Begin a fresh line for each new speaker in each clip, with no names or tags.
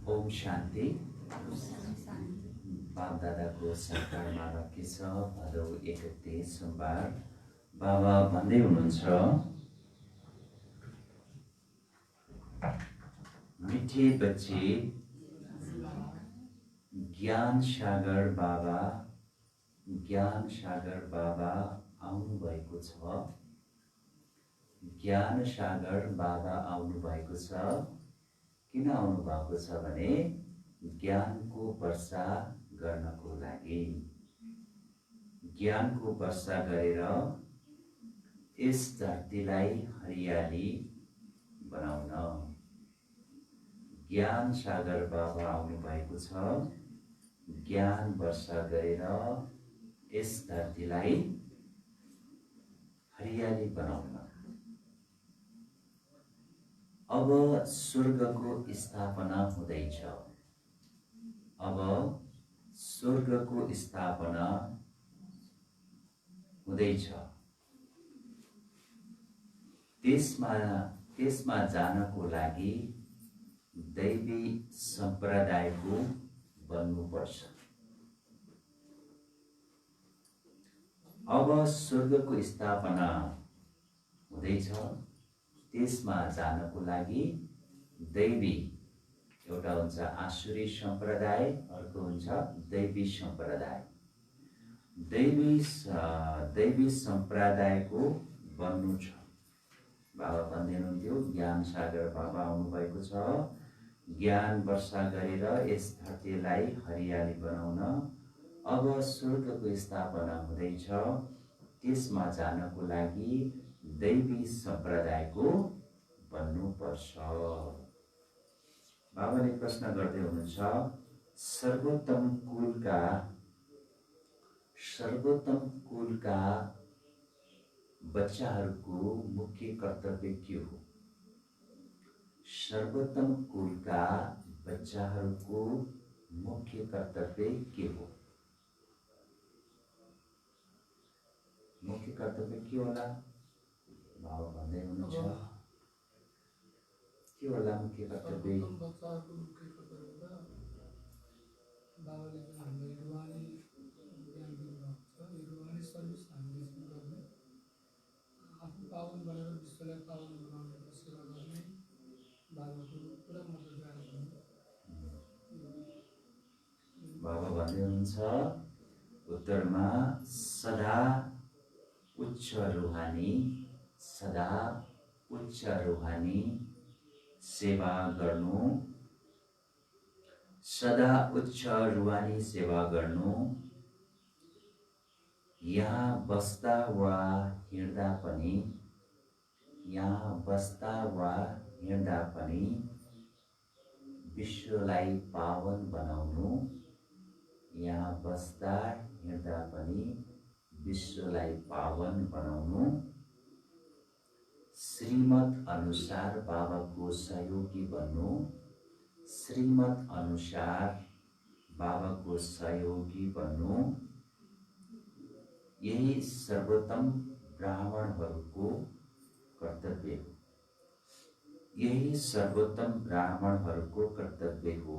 ओम शान्ति। बाप दादाको सरकारमा के छ भदौ 31 सोमबार बाबा भन्दै हुनुहुन्छ, मिठे बच्चे ज्ञान सागर बाबा आउनु भएको छ। ज्ञान सागर बाबा आउनु भएको छ। किन आउनु भएको छ भने ज्ञानको वर्षा गर्नको लागि, ज्ञानको वर्षा गरेर यस धरतीलाई हरियाली बनाउन ज्ञान सागर बाबा आउनु भएको छ। ज्ञान वर्षा गरेर यस धरतीलाई हरियाली बनाउन। अब स्वर्गको स्थापना हुँदैछ। अब स्वर्गको स्थापना हुँदैछ। त्यसमा जानको लागि दैवी सम्प्रदायको बन्नुपर्छ। अब स्वर्गको स्थापना हुँदैछ। त्यसमा जानको लागि दैवी, एउटा हुन्छ आसुरी सम्प्रदाय, अर्को हुन्छ दैवी सम्प्रदाय। दैवी सम्प्रदायको बन्नु छ। बाबा भन्दै हुनुहुन्थ्यो, ज्ञान सागर बाबा आउनु भएको छ। ज्ञान वर्षा गरेर यस धरतीलाई हरियाली बनाउन अब स्वर्गको स्थापना हुँदैछ। त्यसमा जानको लागि दैवी सम्प्रदायको बन्नुपर्छ। बाबाले प्रश्न गर्दै हुनुहुन्छ, सर्वोत्तम कुलका बच्चाहरूको मुख्य कर्तव्य के हो? सर्वोत्तम कुलका बच्चाहरूको मुख्य कर्तव्य के हो? मुख्य कर्तव्य के होला? बाबा भन्दै हुनुहुन्छ, के होला मुख्य कर्तव्य?
बच्चाहरूको मुख्य कर्तव्य बाबाले चाहिँ हामीलाई रुहानी ज्ञान दिनुभएको छ। यो रुहानी सर्भिस हामीले चाहिँ गर्ने, आफू पावन बनेर विश्वलाई पावन बनाउने सेवा गर्ने बाबाको पुरा मद्दतगार हुनु।
बाबा भन्दै हुनुहुन्छ उत्तरमा, सदा उच्च रुहानी सेवा गर्नु, सदा उच्च रुहानी सेवा गर्नु। यहाँ बस्दा वा हिँड्दा पनि विश्वलाई पावन बनाउनु। यहाँ बस्दा हिँड्दा पनि विश्वलाई पावन बनाउनु। श्रीमत अनुसार बाबाको सहयोगी बन्नु। श्रीमत अनुसार बाबाको सहयोगी बन्नु। यही सर्वोत्तम ब्राह्मणहरूको कर्तव्य हो। यही सर्वोत्तम ब्राह्मणहरूको कर्तव्य हो।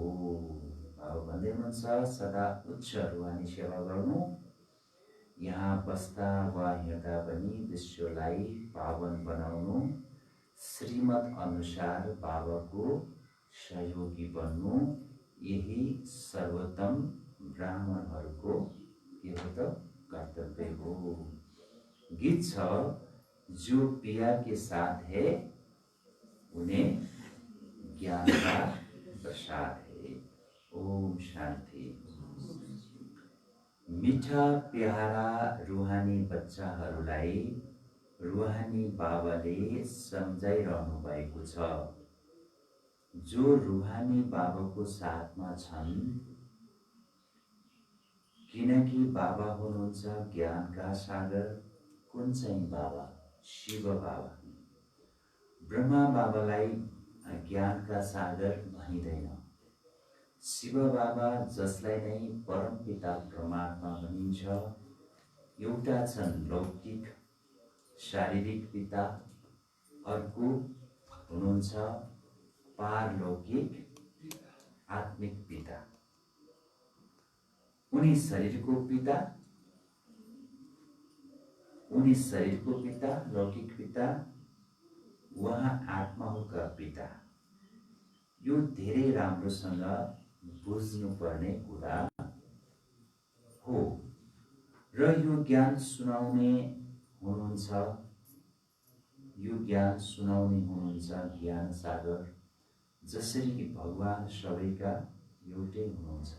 बाबा भन्दै हुनुहुन्छ, सदा उच्च रुहानी सेवा गर्नु। यहाँ बस्दा वा हिँड्दा पनि विश्वलाई पावन बनाउनु। श्रीमत अनुसार बाबाको सहयोगी बन्नु। यही सर्वोत्तम ब्राह्मणहरूको के हो त? कर्तव्य हो। गीत छ, जो पिया के साथ है उन्हें ज्ञान का प्रसाद है। ओम शान्ति। मिठा प्यारा रुहानी बच्चाहरूलाई रुहानी बाबाले सम्झाइरहनु भएको छ। जो रुहानी बाबाको साथमा छन्, किनकि बाबा हुनुहुन्छ ज्ञानका सागर। कुन चाहिँ बाबा? शिव बाबा। ब्रह्मा बाबालाई ज्ञानका सागर भनिँदैन। शिव बाबा, जसलाई नै परमपिता परमात्मा भनिन्छ, एउटा छन् लौकिक शारीरिक पिता, अर्को हुनुहुन्छ पारलौकिक आत्मिक पिता, उनी शरीरको पिता, उनी शरीरको पिता, लौकिक पिता, उहाँ आत्माका पिता। यो धेरै राम्रोसँग बुझ्नुपर्ने कुरा हो र यो ज्ञान सुनाउने हुनुहुन्छ, यो ज्ञान सुनाउने हुनुहुन्छ ज्ञान सागर, जसरी कि भगवान सबैका एउटै हुनुहुन्छ,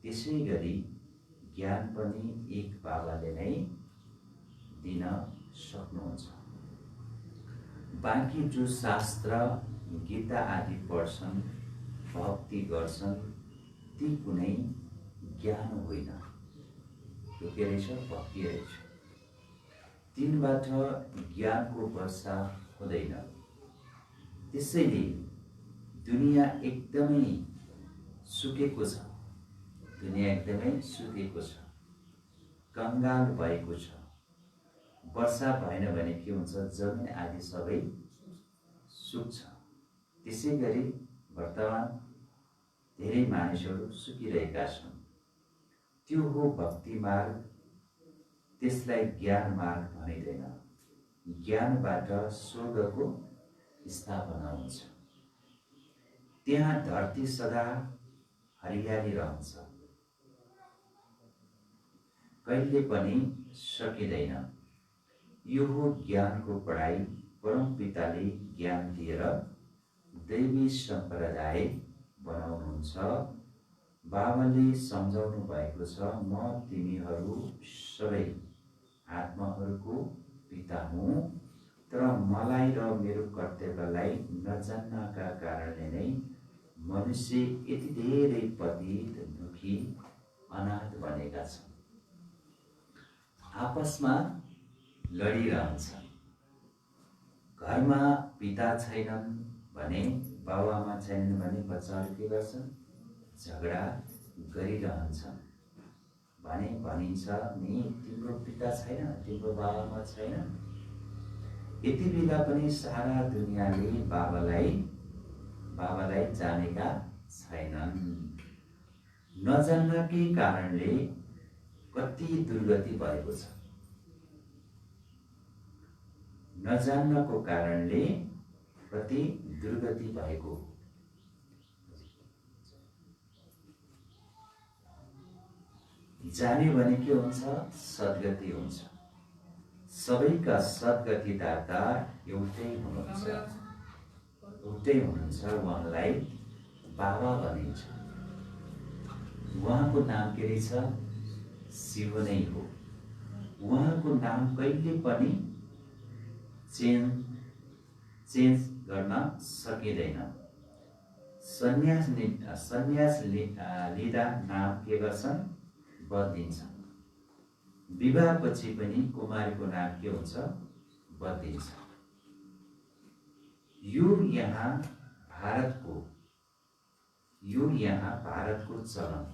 त्यसै गरी ज्ञान पनि एक बाबाले नै दिन सक्नुहुन्छ। बाँकी जो शास्त्र गीता आदि पढ्छन्, भक्ति गर्छन्, ती कुनै ज्ञान होइन, त्यो के रहेछ? भक्ति रहेछ। तिनबाट ज्ञानको वर्षा हुँदैन। त्यसैले दुनियाँ एकदमै सुकेको छ, दुनियाँ एकदमै सुकेको छ, कंगाल भएको छ। वर्षा भएन भने के हुन्छ? जमिन आदि सबै सुक्छ। त्यसै गरी वर्तमान धेरै मानिसहरू सुकिरहेका छन्। त्यो हो भक्ति मार्ग, त्यसलाई ज्ञान मार्ग भनिँदैन। ज्ञानबाट स्वर्गको स्थापना हुन्छ, त्यहाँ धरती सदा हरियाली रहन्छ, कहिले पनि सकिँदैन। यो हो ज्ञानको पढाइ। परम पिताले ज्ञान दिएर दैवी सम्प्रदाय बनाउनुहुन्छ। बाबाले सम्झाउनु भएको छ, म तिमीहरू सबै आत्माहरूको पिता हुँ, तर मलाई र मेरो कर्तव्यलाई नजान्नका कारणले नै मनुष्य यति धेरै पतित, दुखी, अनाथ बनेका छन्। आपसमा लडिरहन्छन्। घरमा पिता छैनन् भने, बाबुआमा छैनन् भने बच्चाहरू के गर्छन्? झगडा गरिरहन्छन्। भने भनिन्छ नि तिम्रो पिता छैन, तिम्रो बाबुआमा छैन। यति बेला पनि सारा दुनियाँले बाबालाई जानेका छैनन्। नजान्नकै कारणले कति दुर्गति भएको छ। नजान्नको कारणले कति दुर्गति भएको। जाने भने के हुन्छ? सद्गति हुन्छ। सबैका सद्गतिदाता एउटै हुनुहुन्छ, उहाँलाई बाबा भनिन्छ। उहाँको नाम के रहेछ? शिव नै हो। उहाँको नाम कहिले पनि चेन्ज गर्न सकिँदैन। सन्यास लिँदा नाम के गर्छन्? बदलिन्छन्। विवाहपछि पनि कुमारीको नाम के हुन्छ? बदलिन्छ। यो यहाँ भारतको चलन।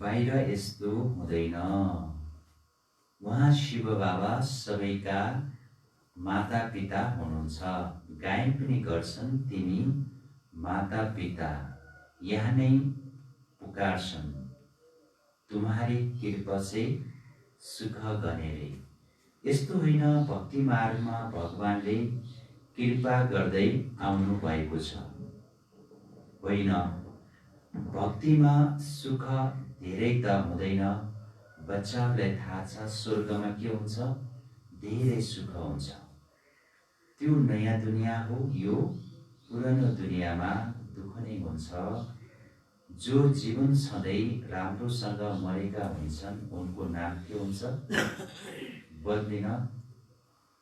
बाहिर यस्तो हुँदैन। उहाँ शिव बाबा सबैका माता पिता हुनुहुन्छ। गायन पनि गर्छन्, तिमी माता पिता यहाँ नै पुकार्छन्, तुम्हारी कृपा से सुख गनेरे। यस्तो होइन, भक्ति मार्गमा भगवानले कृपा गर्दै आउनु भएको छ। होइन, भक्तिमा सुख धेरै त हुँदैन। बच्चाहरूलाई थाहा छ स्वर्गमा के हुन्छ? धेरै सुख हुन्छ। त्यो नयाँ दुनियाँ हो। यो पुरानो दुनियाँमा दुःख नै हुन्छ। जो जीवन सधैँ राम्रोसँग मरेका हुन्छन् उनको नाम के हुन्छ?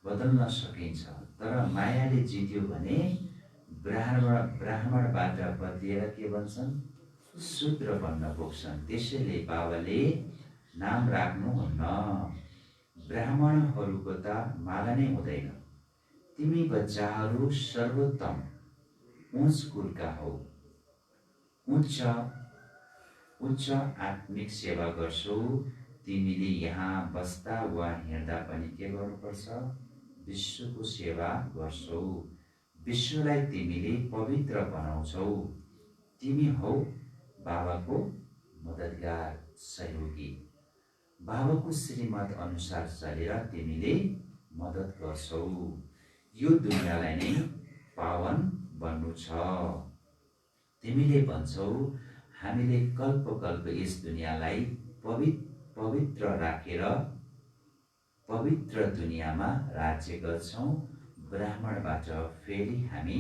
बदल्न सकिन्छ। तर मायाले जित्यो भने ब्राह्मणबाट बदलिएर के बन्छन्? शूद्र बन्न पुग्छन्। त्यसैले बाबाले नाम राख्नुहुन्न। ब्राह्मणहरूको त माला नै हुँदैन। तिमी बच्चाहरू सर्वोत्तम उच्च कुलका हौ। उच्च आत्मिक सेवा गर्छौ। तिमीले यहाँ बस्दा वा हिँड्दा पनि के गर्नुपर्छ? विश्वको सेवा गर्छौ। विश्वलाई तिमीले पवित्र बनाउँछौ। तिमी हौ बाबाको मद्दतगार, सहयोगी। बाबाको श्रीमत अनुसार चलेर तिमीले मद्दत गर्छौ। यो दुनियाँलाई नै पावन बन्नु छ। तिमीले भन्छौ हामीले कल्प कल्प यस दुनियाँलाई पवित्र राखेर पवित्र दुनियाँमा राज्य गर्छौं। ब्राह्मणबाट फेरि हामी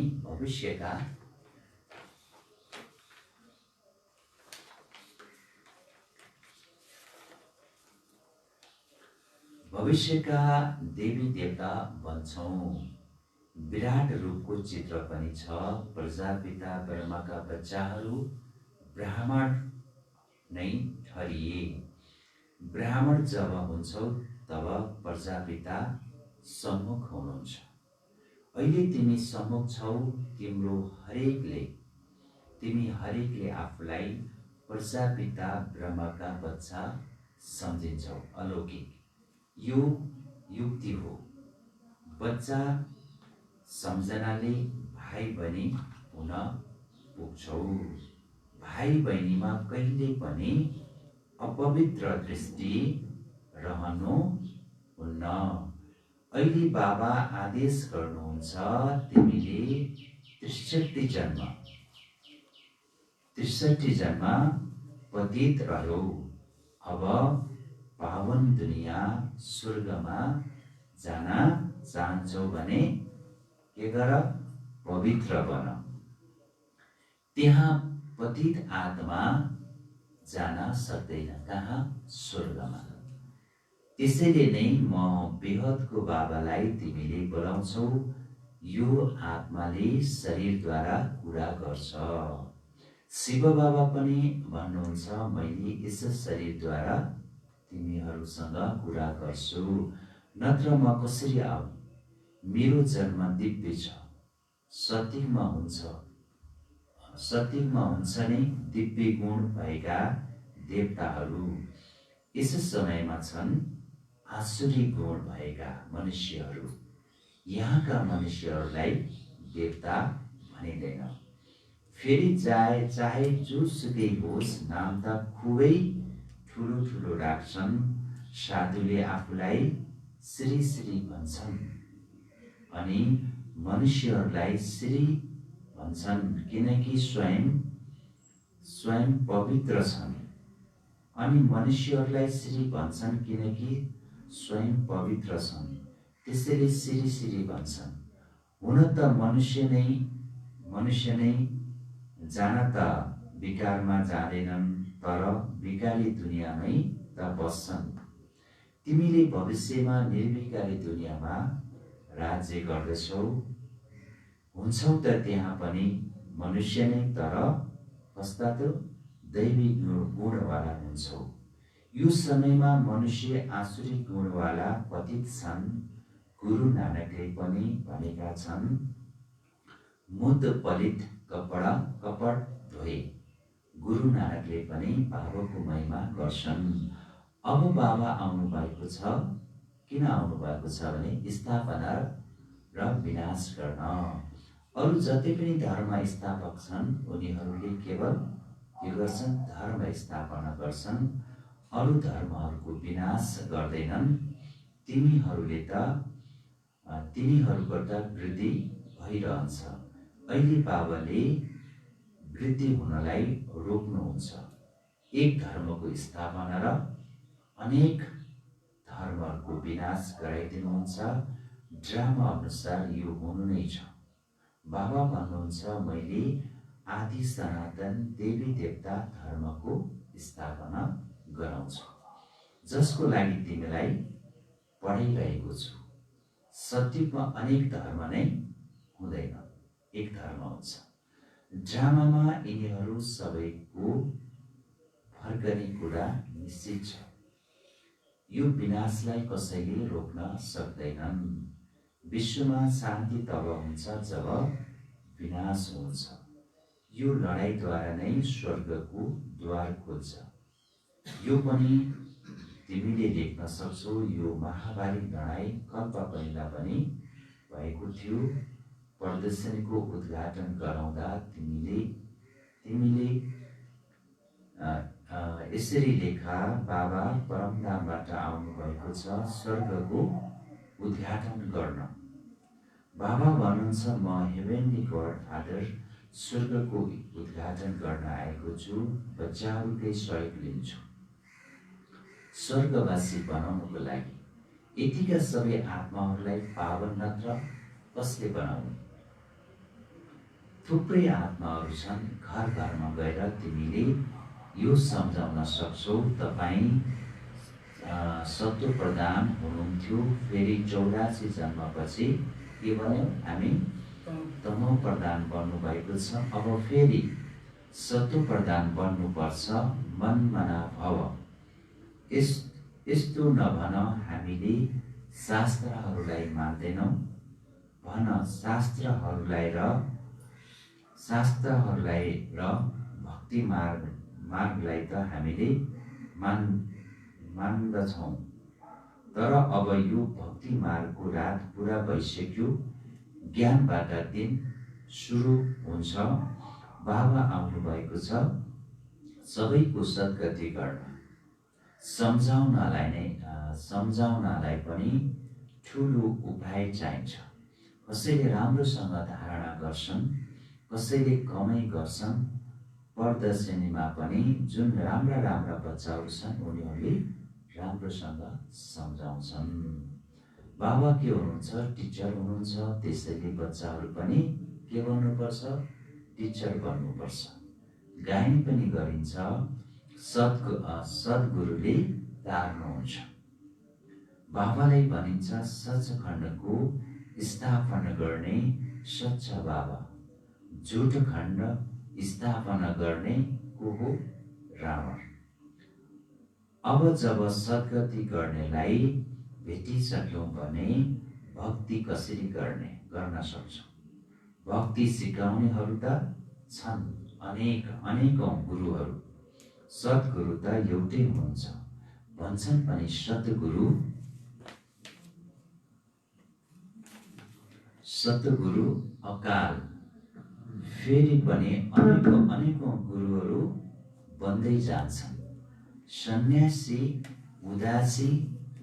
भविष्यका देवी देवता बन्छौं। विराट रूपको चित्र पनि छ। प्रजापिता ब्रह्माका बच्चाहरू ब्राह्मण नै ठहरिए। ब्राह्मण जब हुन्छौ तब प्रजापिता सम्मुख हुनुहुन्छ। अहिले तिमी सम्मुख छौ। तिमी हरेकले आफूलाई प्रजापिता ब्रह्माका बच्चा सम्झिन्छौ। अलौकिक यो युक्ति हो। बच्चा सम्झनाले भाइ बहिनी हुन पुग्छौ। भाइ बहिनीमा कहिले पनि अपवित्र दृष्टि रहनु हुन्न। अहिले बाबा आदेश गर्नुहुन्छ तिमीले 63 जन्म पतित रह्यौ। अब पावन दुनियाँ स्वर्गमा जान चाहन्छौ भने के गर? पवित्र बन। त्यहाँ पतित आत्मा जान सक्दैन। कहाँ? स्वर्गमा। त्यसैले नै म बेहदको बाबालाई तिमीले बोलाउँछौ। यो आत्माले शरीरद्वारा कुरा गर्छ। शिव बाबा पनि भन्नुहुन्छ मैले यस शरीरद्वारा तिमीहरूसँग कुरा गर्छु, नत्र म कसरी आउने? मेरो जन्म दिव्य छ। सत्युगमा हुन्छ नै दिव्य गुण भएका देवताहरू। यस समयमा छन् आसुरी गुण भएका मनुष्यहरू। यहाँका मनुष्यहरूलाई देवता भनिँदैन। फेरि चाहे जोसुकै होस्, नाम त खुबै ठुलो राख्छन्। साधुले आफूलाई श्री भन्छन् अनि मनुष्यहरूलाई श्री भन्छन् किनकि स्वयं पवित्र छन्। अनि मनुष्यहरूलाई श्री भन्छन् किनकि स्वयं पवित्र छन्। त्यसैले श्री भन्छन्। हुन त मनुष्य नै जान त विकारमा जाँदैनन्, तर विकारी दुनियाँमै त बस्छन्। तिमीले भविष्यमा निर्विकारी दुनियाँमा राज्य गर्दछौ। हुन्छौ त त्यहाँ पनि मनुष्य नै, तर कस्ता त दैवी गुणवाला हुन्छौ। यो समयमा मनुष्य आसुरी गुणवाला पतित छन्। गुरु नानकले पनि भनेका छन् मुद पलित कपड धोए। गुरु नानकले पनि बाबाको महिमा गर्छन्। अब बाबा आउनु भएको छ। किन आउनु भएको छ भने स्थापना र विनाश गर्न। अरू जति पनि धर्म स्थापक छन् उनीहरूले केवल के गर्छन्? धर्म स्थापना गर्छन्। अरू धर्महरूको विनाश गर्दैनन्। तिनीहरूबाट वृद्धि भइरहन्छ। अहिले बाबाले वृद्धि हुनलाई रोक्नुहुन्छ। एक धर्मको स्थापना र अनेक धर्महरूको विनाश गराइदिनुहुन्छ। ड्रामा अनुसार यो हुनु नै छ। बाबा भन्नुहुन्छ मैले आदि सनातन देवी देवता धर्मको स्थापना गराउँछु, जसको लागि तिमीलाई पढाइरहेको छु। सत्युगमा अनेक धर्म नै हुँदैन, एक धर्म हुन्छ। ड्रामामा यिनीहरू सबैको फर्कने कुरा निश्चित छ। यो विनाशलाई कसैले रोक्न सक्दैनन्। विश्वमा शान्ति तब हुन्छ जब विनाश हुन्छ। यो लडाइँद्वारा नै स्वर्गको द्वार खोल्छ। यो पनि तिमीले लेख्न सक्छौ। यो महाभारी लडाइँ कल्प पहिला पनि भएको थियो। प्रदर्शनीको उद्घाटन गराउँदा तिमीले यसरी लेखा, बाबा परमधामबाट आउनुभएको छ स्वर्गको उद्घाटन गर्न। बाबा भन्नुहुन्छ, म हेभेनली गड फादर स्वर्गको उद्घाटन गर्न आएको छु। बच्चाहरूकै सहयोग लिन्छु स्वर्गवासी बनाउनको लागि। यतिका सबै आत्माहरूलाई पावन नत्र कसले बनाउने? थुप्रै आत्माहरू छन्। घर घरमा गएर तिमीले यो सम्झाउन सक्छौ। तपाईँ सत्व प्रदान हुनुहुन्थ्यो, फेरि 84 जन्मपछि के भन्यो? हामी तमो प्रदान बन्नुभएको छ। अब फेरि सत्व प्रदान बन्नुपर्छ। मन मना भव। यस्तो नभन हामीले शास्त्रहरूलाई मान्दैनौँ। भन शास्त्रहरूलाई र भक्ति मार्गलाई त हामीले मान्दछौँ। तर अब यो भक्ति मार्गको रात पुरा भइसक्यो। ज्ञानबाट दिन सुरु हुन्छ। बाबा आउनुभएको छ सबैको सद्गति गर्न। सम्झाउनलाई पनि ठुलो उपाय चाहिन्छ। कसैले राम्रोसँग धारणा गर्छन्, कसैले कमै गर्छन्। प्रदर्शनीमा पनि जुन राम्रा बच्चाहरू छन् उनीहरूले राम्रोसँग सम्झाउँछन्। बाबा के हुनुहुन्छ? टिचर हुनुहुन्छ। त्यसैले बच्चाहरू पनि के बन्नुपर्छ? टिचर बन्नुपर्छ। गायन पनि गरिन्छ। सद्गुरुले तार्नुहुन्छ। बाबालाई भनिन्छ सचखण्डको स्थापना गर्ने सच्चा बाबा। झुट खण्ड स्थापना गर्ने को हो? रावण। अब जब सद्गति गर्नेलाई भेटिसक्यौँ भने भक्ति कसरी गर्न सक्छौँ? भक्ति सिकाउनेहरू त छन् अनेकौँ गुरुहरू। सद्गुरु त एउटै हुनुहुन्छ। भन्छन् पनि सतगुरु अकाल। फेरि पनि अनेकौँ गुरुहरू बन्दै जान्छन्। सन्यासी, उदासी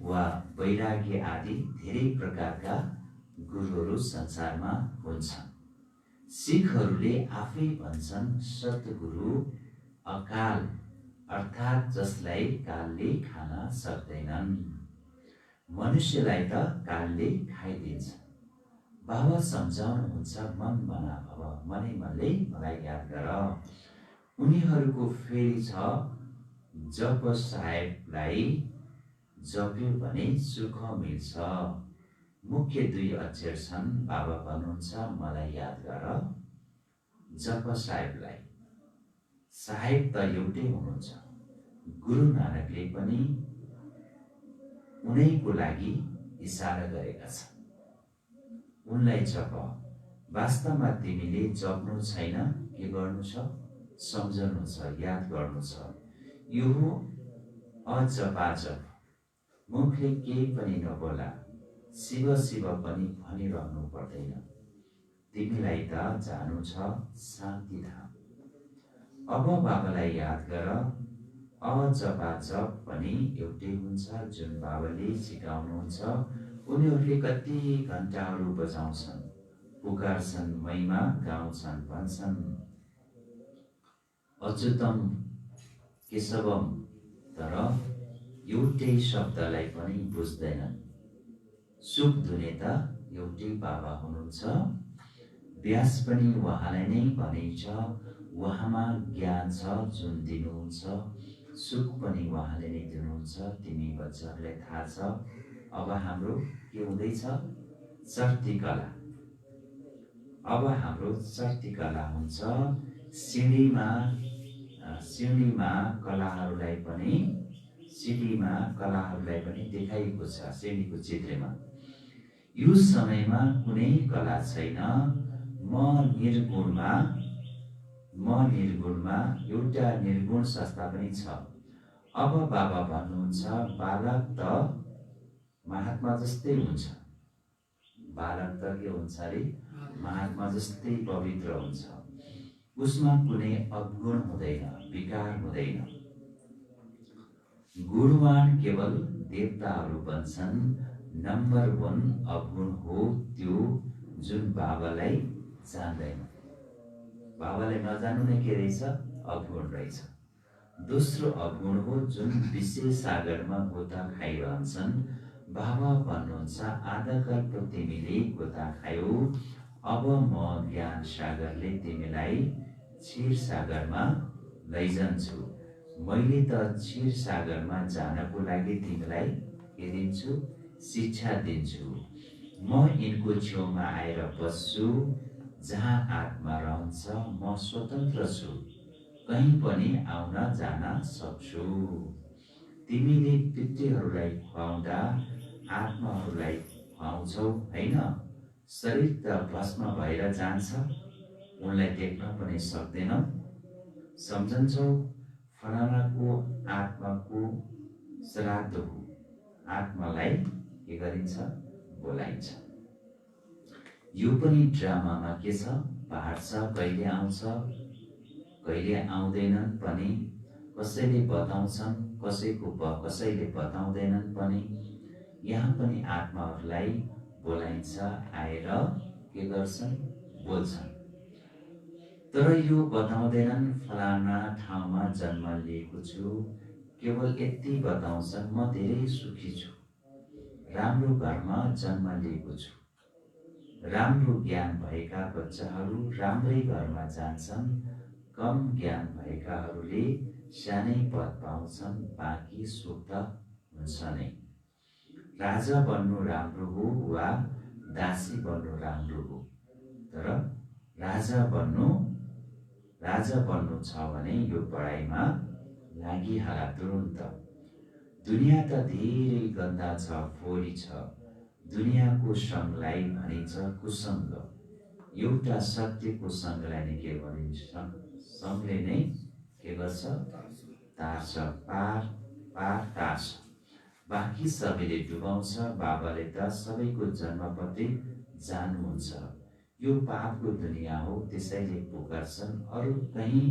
वा वैरागी आदि धेरै प्रकारका गुरुहरू संसारमा हुन्छन्। सिखहरूले आफै भन्छन् सतगुरु अकाल, अर्थात् जसलाई कालले खान सक्दैनन्। मनुष्यलाई त कालले खाइदिन्छ। बाबा सम्झाउनुहुन्छ मन मना भव। मनैमनले मलाई याद गर। उनीहरूको फेरि छ जप साहेबलाई जप्यो भने सुख मिल्छ। मुख्य 2 अक्षर छन्। बाबा भन्नुहुन्छ मलाई याद गर। जप साहेबलाई। साहेब त एउटै हुनुहुन्छ। गुरु नानकले पनि उनैको लागि इसारा गरेका छन्। उनलाई जप। वास्तवमा तिमीले जप्नु छैन, के गर्नु छ? सम्झनु छ, याद गर्नु छ। यो हो अजपाजप। मुखले केही पनि नबोला, शिव शिव पनि भनिरहनु पर्दैन। तिमीलाई त जानु छ शान्तिधाम। अब बाबालाई याद गर। अजपाजप पनि एउटै हुन्छ जुन बाबाले सिकाउनुहुन्छ। उनीहरूले कति घन्टाहरू बजाउँछन्, पुकार्छन्, महिमा गाउँछन्, भन्छन् अच्युतम केशवम, तर एउटै शब्दलाई पनि बुझ्दैनन्। सुख दुने त एउटै बाबा हुनुहुन्छ। व्यास पनि उहाँलाई नै भनेछ। उहाँमा ज्ञान छ जुन दिनुहुन्छ। सुख पनि उहाँले नै दिनुहुन्छ। तिमी बच्चाहरूलाई थाहा छ। अब हाम्रो के हुँदैछ? चर्ती कला। अब हाम्रो चर्ती कला हुन्छ। सिँढीमा कलाहरूलाई पनि सिडीमा कलाहरूलाई पनि देखाइएको छ श्रेणीको चित्रमा। यो समयमा कुनै कला छैन, म निर्गुणमा एउटा निर्गुण संस्था पनि छ। अब बाबा भन्नुहुन्छ बालक त महात्मा जस्तै हुन्छ। बालक त के हुन्छ अरे? महात्मा जस्तै पवित्र हुन्छ। उसमा कुनै अवगुण हुँदैन, विकार हुँदैन। गुणवान केवल देवताहरू बन्छन्। नम्बर 1 अवगुण हो त्यो जुन बाबालाई जान्दैन। बाबालाई नजान्नु नै के रहेछ? अवगुण रहेछ। दोस्रो अवगुण हो जुन विषय सागरमा गोता खाइरहन्छन्। बाबा भन्नुहुन्छ आधा कल्प तिमीले गोता खायौ, अब म ज्ञान सागरले तिमीलाई क्षीर सागरमा लैजान्छु। मैले त क्षीर सागरमा जानको लागि तिमीलाई के दिन्छु? शिक्षा दिन्छु। म यिनको छेउमा आएर बस्छु। जहाँ आत्मा रहन्छ म स्वतन्त्र छु, कहीँ पनि आउन जान सक्छु। तिमीले पितृहरूलाई खुवाउँदा आत्माहरूलाई खुवाउँछौ होइन? शरीर त भस्म भएर जान्छ, उनलाई देख्न पनि सक्दैनौ। सम्झन्छौ फलानाको आत्माको श्राद्ध हो, आत्मालाई के गरिन्छ? बोलाइन्छ। यो पनि ड्रामामा के छ? पाठ छ। कहिले आउँछ कहिले आउँदैनन् पनि, कसैले बताउँछन्, कसैले बताउँदैनन् पनि। यहाँ पनि आत्माहरूलाई बोलाइन्छ, आएर के गर्छन्? बोल्छन्। तर यो बताउँदैनन् फलाना ठाउँमा जन्म लिएको छु, केवल यति बताउँछन् म धेरै सुखी छु, राम्रो घरमा जन्म लिएको छु। राम्रो ज्ञान भएका बच्चाहरू राम्रै घरमा जान्छन्, कम ज्ञान भएकाहरूले सानै पद पाउँछन्, बाँकी सुख त हुन्छ नै। राजा बन्नु राम्रो हो वा दासी बन्नु राम्रो हो? तर राजा बन्नु छ भने यो पढाइमा लागिहाला तुरुन्त। दुनियाँ त धेरै गन्दा छ, फोहोरी छ। दुनियाँको सङ्घलाई भनिन्छ कुसङ्ग। एउटा सत्यको सङ्घलाई नै के भनिन्छ? सङ्घले नै के गर्छ? तार्छ, पार तार्छ। बाँकी सबैले डुबाउँछ। बाबाले त सबैको जन्मपट्टि जान्नुहुन्छ। यो पापको दुनियाँ हो, त्यसैले पुकार्छन् अरू कहीँ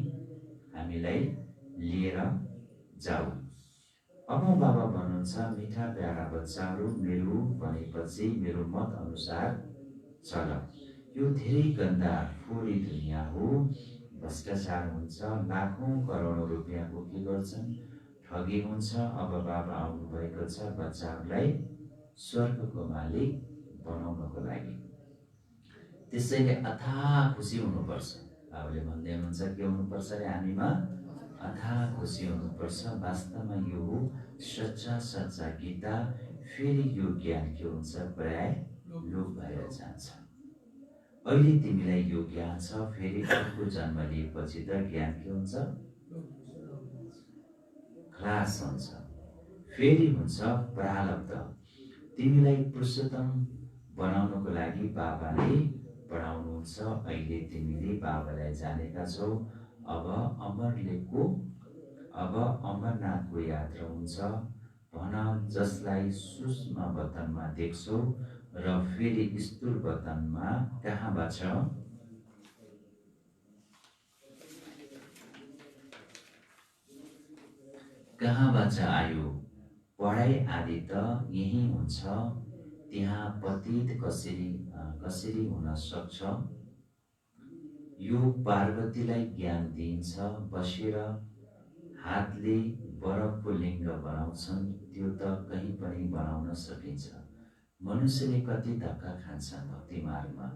हामीलाई लिएर जाऊ। अब बाबा भन्नुहुन्छ मिठा प्यारा बच्चाहरू, मेरो भनेपछि मेरो मत अनुसार चल। यो धेरै गन्दा फोहोरी दुनियाँ हो, भ्रष्टाचार हुन्छ, लाखौं करोडौं रुपियाँको के गर्छन्? ठगी हुन्छ। अब बाबा आउनु भएको छ बच्चाहरूलाई स्वर्गको मालिक बनाउनको लागि। त्यसैले अथाह खुसी हुनुपर्छ। बाबाले भन्दै हुनुहुन्छ के हुनुपर्छ अरे? हामीमा अथाह खुसी हुनुपर्छ। वास्तवमा यो सच्चा गीता। फेरि यो ज्ञान के हुन्छ? प्राय लोप भएर जान्छ। अहिले तिमीलाई यो ज्ञान छ, फेरि अर्को जन्म लिएपछि त ज्ञान के हुन्छ? खलास हुन्छ। फेरि हुन्छ प्रारब्ध। तिमीलाई पुरुषोत्तम बनाउनको लागि बाबाले पढाउनुहुन्छ। अहिले तिमीले बाबालाई जानेका छौ। अब अमरनाथको यात्रा हुन्छ। भन जसलाई सूक्ष्म वतनमा देख्छौ र फेरि स्थूल वतनमा कहाँबाट आयो? पढाइ आदि त यही हुन्छ। त्यहाँ पतित कसरी हुन सक्छ? यो पार्वतीलाई ज्ञान दिइन्छ। बसेर हातले बरफको लिङ्ग बनाउँछन्, त्यो त कहीँ पनि बनाउन सकिन्छ। मनुष्यले कति धक्का खान्छन् भक्ति मार्गमा,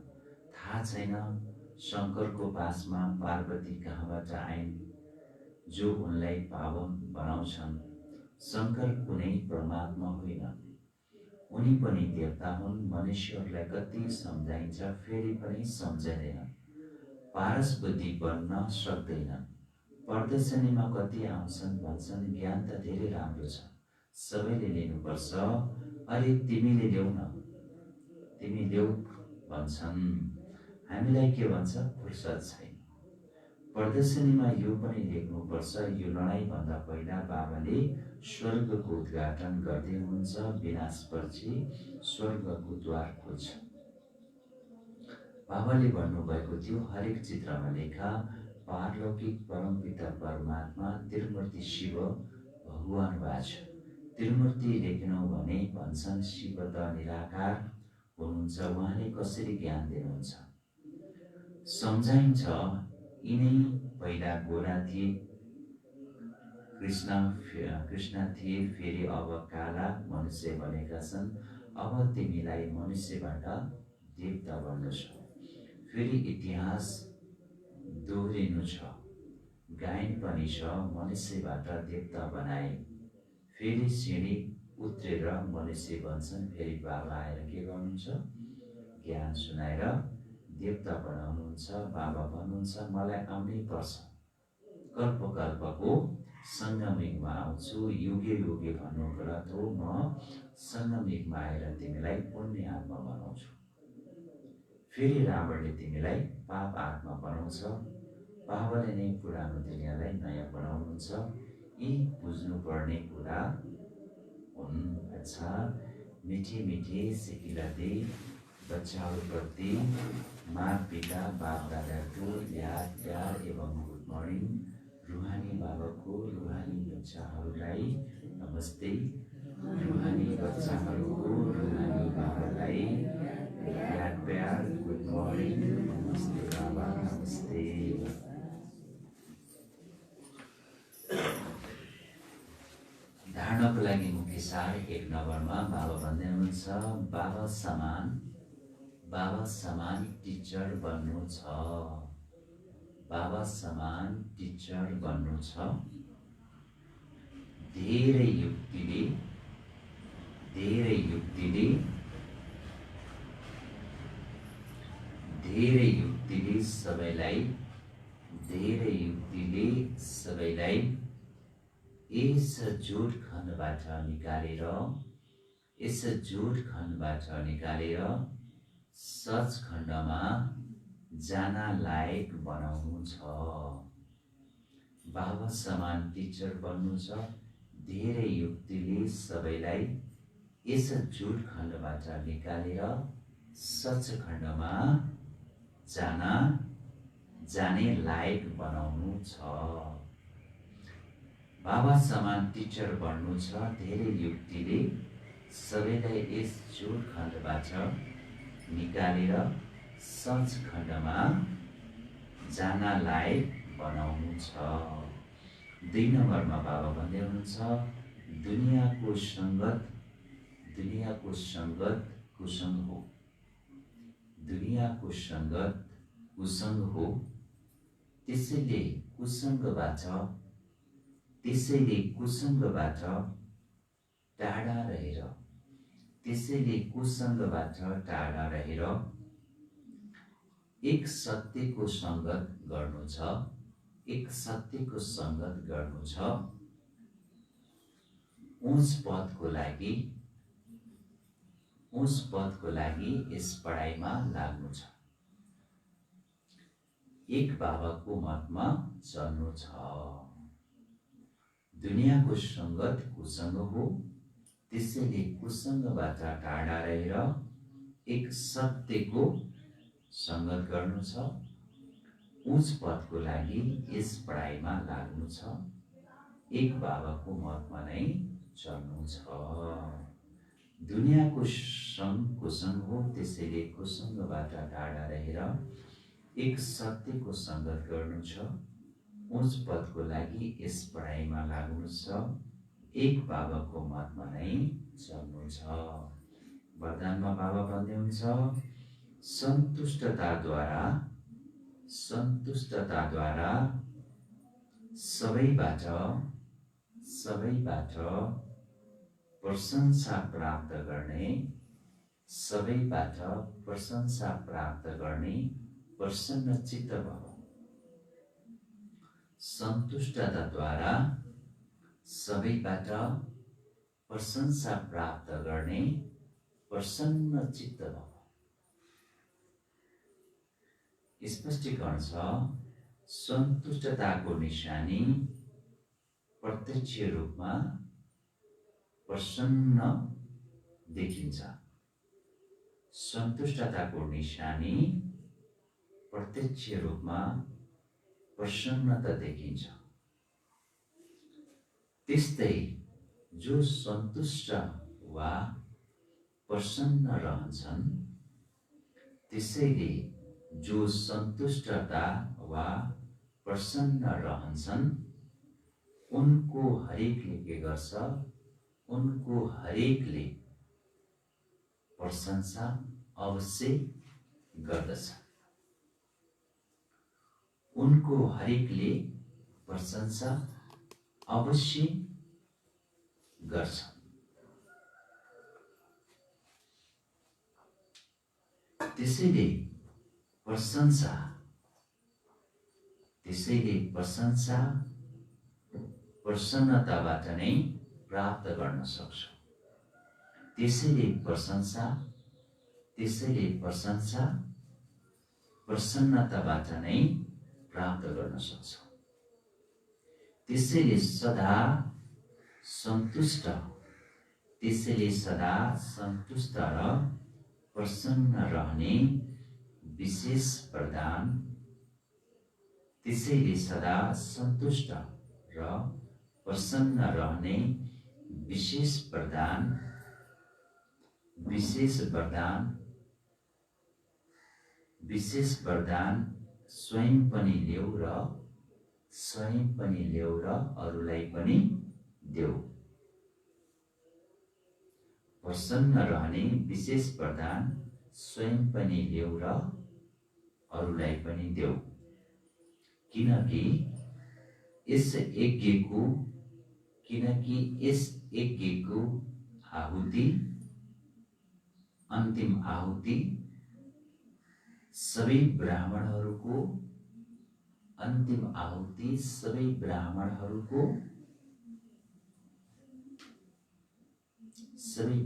थाहा छैन। शङ्करको पासमा पार्वती कहाँबाट आइन् जो उनलाई पावन बनाउँछन्? शङ्कर कुनै परमात्मा होइन, उनी पनि देवता हुन्। मनुष्यहरूलाई कति सम्झाइन्छ फेरि पनि सम्झँदैन। पारस बुद्धि बन्न सक्दैनन्। प्रदर्शनीमा कति आउँछन् भन्छन् ज्ञान त धेरै राम्रो छ, सबैले लिनुपर्छ। अरे तिमीले ल्याउ न, तिमी ल्याउ भन्छन्। हामीलाई के भन्छ? फुर्सद छैन। प्रदर्शनीमा यो पनि लेख्नुपर्छ, यो लडाइँभन्दा पहिला बाबाले स्वर्गको उद्घाटन गर्दै हुनुहुन्छ। विनाशपछि स्वर्गको द्वार खोल्छ। बाबाले भन्नुभएको थियो, हरेक चित्रमा लेखा पारलौकिक परमपिता परमात्मा त्रिमूर्ति शिव भगवान वाच। त्रिमूर्ति लेखेनौँ भने भन्छन् शिव त निराकार हुनुहुन्छ, उहाँले कसरी ज्ञान दिनुहुन्छ? सम्झाइन्छ यिनै पहिला गोरा थिए, कृष्ण थिए, फेरि अब काला मनुष्य बनेका छन्। अब तिमीलाई मनुष्यबाट देवता बन्नु छ। फेरि इतिहास दोहोरिनु छ, गायन पनि छ, मनुष्यबाट देवता बनाए, फेरि सिँढी उत्रेर मनुष्य बन्छन्। फेरि बाबा आएर के गर्नुहुन्छ? ज्ञान सुनाएर देवता बनाउनुहुन्छ। बाबा भन्नुहुन्छ मलाई आउनै पर्छ, कल्प कल्पको सङ्गमिकमा आउँछु। युगे युगे भन्नु गलत हो, म सङ्गमिकमा आएर तिमीलाई पुण्य आत्मा बनाउँछु। फेरि रावणले तिमीलाई पाप आत्मा बनाउँछ। बाबाले नै पुरानो दुनियाँलाई नयाँ बनाउनुहुन्छ। यी बुझ्नुपर्ने कुरा हुन्। अच्छा, मिठी मिठी सिकिलाते बच्चाहरूप्रति माँ पिता बाप दादाको याद प्यार एवं गुड मर्निङ। रुहानी बाबाको रुहानी बच्चाहरूलाई नमस्ते। रुहानी बच्चाहरूको रुहानी बाबालाई याद प्यार गुड मर्निङ। नमस्ते बाबा, नमस्ते। धारणको लागि मुख्य सार 1 नम्बरमा बाबा भन्दै हुनुहुन्छ, बाबा समान टिचर बन्नु छ। बाबा समान टिचर बन्नु छ। धेरै युक्तिले सबैलाई यस जोड खण्डबाट निकालेर सचखण्डमा जान लायक बनाउनु छ। बाबा समान टिचर बन्नु छ। धेरै युक्तिले सबैलाई यस जोड खण्डबाट निकालेर सचखण्डमा जाने लायक बनाउनु छ। बाबा समान टिचर बन्नु छ। धेरै युक्तिले सबैलाई यस जोड खण्डबाट निकालेर सचखण्डमा जान लायक बनाउनु छ। 2 नम्बरमा बाबा भन्दै हुनुहुन्छ, दुनियाँको सङ्गत कुसङ्ग हो। दुनियाँको सङ्गत कुसङ्ग हो। त्यसैले कुसङ्गबाट टाढा रहेर एक सत्यको सङ्गत गर्नु छ। उच्च पदको लागि यस पढाइमा लाग्नु छ। एक बाबाको मतमा चल्नु छ। दुनियाँको सङ्गत कुसङ्ग हो। त्यसैले कुसङ्गबाट टाढा रहेर एक सत्यको सङ्गत गर्नु छ। उच्च पदको लागि यस पढाइमा लाग्नु छ। एक बाबाको मतमा नै चल्नु छ। दुनियाँको कुसङ्ग हो। त्यसैले कुसङ्गबाट टाढा रहेर एक सत्यको सङ्गत गर्नु छ। उच्च पदको लागि यस पढाइमा लाग्नु छ। एक बाबाको मतमा नै चल्नु छ। वरदानमा बाबा भन्दै हुन्छ, सन्तुष्टताद्वारा सबैबाट प्रशंसा प्राप्त गर्ने प्रसन्न चित्त भव। सन्तुष्टताद्वारा सबैबाट प्रशंसा प्राप्त गर्ने प्रसन्न चित्त भव। स्पष्टीकरण छ, सन्तुष्टताको निशानी प्रत्यक्ष रूपमा प्रसन्न देखिन्छ। सन्तुष्टताको निशानी प्रत्यक्ष रूपमा प्रसन्नता देखिन्छ। त्यस्तै जो सन्तुष्ट वा प्रसन्न रहन्छन्, त्यसैले जो सन्तुष्टता वा प्रसन्न रहन्छन्, उनको हरेकले के गर्छ? उनको हरेकले प्रशंसा अवश्य गर्दछ। उनको हरेकले प्रशंसा अवश्य गर्छ। त्यसैले प्रशंसा प्रसन्नताबाट नै प्राप्त गर्न सक्छौँ। त्यसैले प्रशंसा प्रसन्नताबाट नै प्राप्त गर्न सक्छौँ। त्यसैले सदा सन्तुष्ट र प्रसन्न रहने विशेष वरदान, त्यसैले सदा सन्तुष्ट र प्रसन्न रहने विशेष वरदान स्वयं पनि ल्याऊ र अरूलाई पनि देऊ। प्रसन्न रहने विशेष वरदान स्वयं पनि ल्याऊ र अरूलाई पनि देऊ। किनकि यस यज्ञको आहुति, अन्तिम आहुति सबै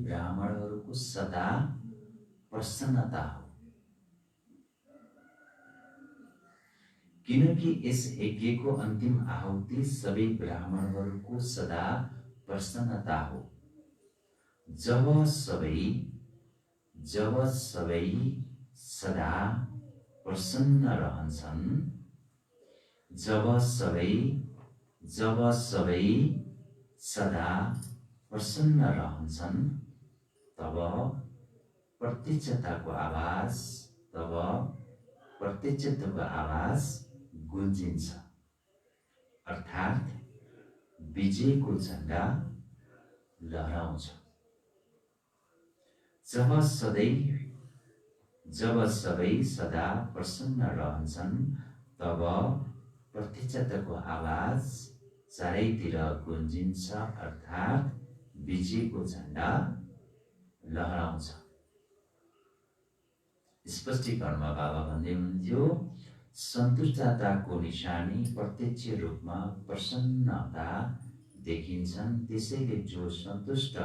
ब्राह्मणहरूको सदा प्रसन्नता हो। किनकि यस यज्ञको अन्तिम आहुति सबै ब्राह्मणहरूको सदा प्रसन्नता हो। जब सबै सदा प्रसन्न रहन्छन्, जब सबै सदा प्रसन्न रहन्छन्, तब प्रत्यक्षताको आवाज गुन्जिन्छ, अर्थात् विजयको झण्डा लहराउँछ। जब सबै सदा प्रसन्न रहन्छन्, तब प्रत्यक्षताको आवाज चारैतिर गुन्जिन्छ, अर्थात् विजयको झण्डा लहराउँछ। स्पष्टीकरणमा बाबा भन्दै हुनुहुन्थ्यो, सन्तुष्टताको निशानी प्रत्यक्ष रूपमा प्रसन्नता देखिन्छन्। त्यसैले जो सन्तुष्ट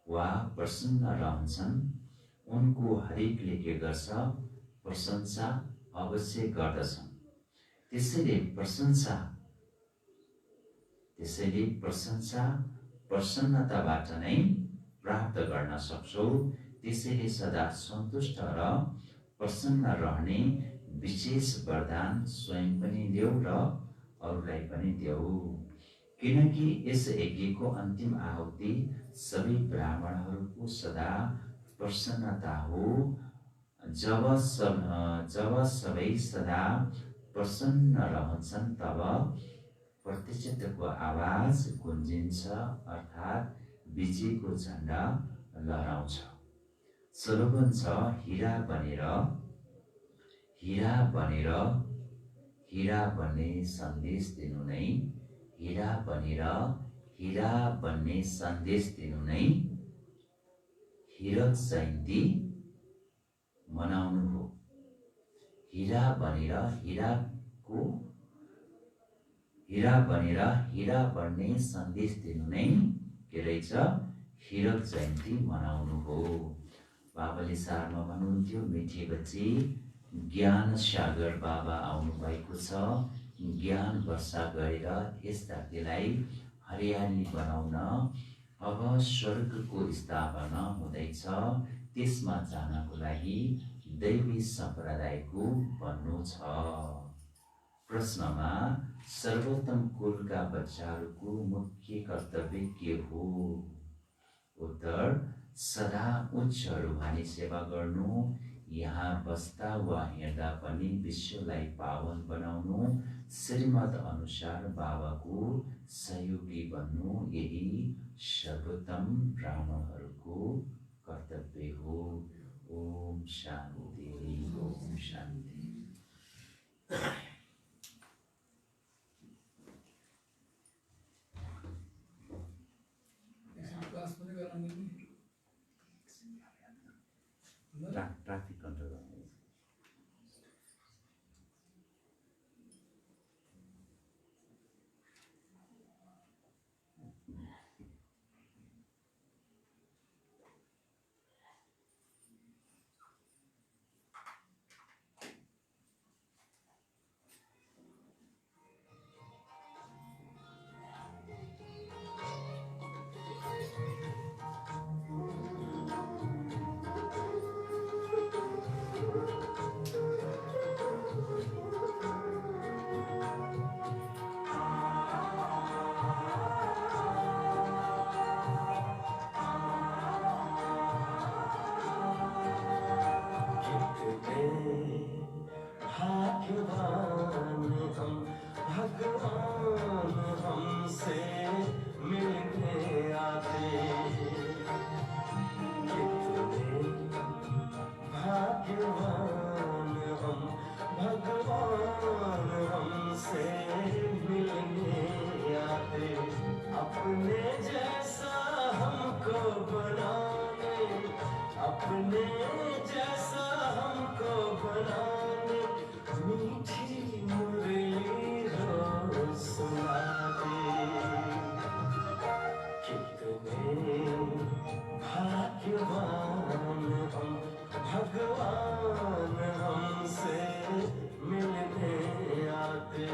वा प्रसन्न रहन्छन्, उनको हरेकले के गर्छ? प्रशंसा अवश्य गर्दछन्। त्यसैले प्रशंसा प्रसन्नताबाट नै प्राप्त गर्न सक्छौँ। त्यसैले सदा सन्तुष्ट र प्रसन्न रहने विशेष वरदान स्वयं पनि ल्याऊ र अरूलाई पनि देऊ। किनकि यस यज्ञको अन्तिम आहुति सबै ब्राह्मणहरूको सदा प्रसन्नता हो। जब सबै सदा प्रसन्न रहन्छन्, तब प्रत्यक्षताको आवाज गुन्जिन्छ, अर्थात् विजयको झण्डा लहराउँछ। स्लोगन छ, हीरा बन्ने सन्देश दिनु नै, हीरा बन्ने सन्देश दिनु नै हीरक जयन्ती मनाउनु हो। हीरा बनेर हीरा बन्ने सन्देश दिनु नै के रहेछ? हीरक जयन्ती मनाउनु हो। बाबाले सारमा भन्नुहुन्थ्यो, मिठे बच्चे ज्ञान सागर बाबा आउनु भएको छ। ज्ञान वर्षा गरेर यस धरतीलाई हरियाली बनाउन अब स्वर्गको स्थापना हुँदैछ। त्यसमा जानको लागि दैवी सम्प्रदायको बन्नु छ। प्रश्नमा सर्वोत्तम कुलका बच्चाहरूको मुख्य कर्तव्य के हो? उत्तर, सदा उच्च रूहानी सेवा गर्नु, यहाँ बस्दा वा हिँड्दा पनि विश्वलाई पावन बनाउनु, श्रीमद् अनुसार बाबाको सहयोगी बन्नु, यही सर्वोत्तम ब्राह्मणहरूको कर्तव्य हो। ओम शान्ति, ओम शान्ति।
क्लास पनि गराउने
ट्राफिक कन्ट्रोल गर्नु।
अपने जैसा हमको बनाने, अपने जैसा हमको बनाने, मीठी मुरली रो सुनाते। कितने भाग्यवान हम, भगवान हमसे मिलने आते।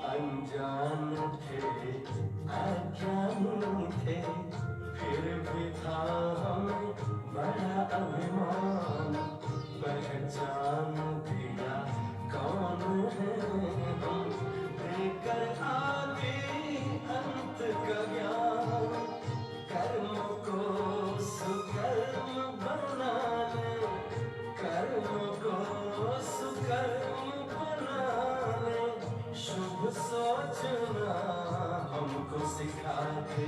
अनजान थे, अज्ञानी थे, फिर भी था हमें बड़ा अभिमान। पहचान दिया कौन है हम, देकर आदि अंत का ज्ञान। कर्म को सुकर्म बनाने, कर्म को सुकर्म बनाने, शुभ सोचना हमको सिखाते।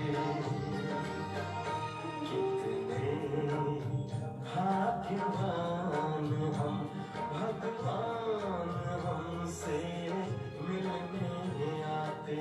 कितने भाग्यवान हम, भगवान हमसे मिलने आते।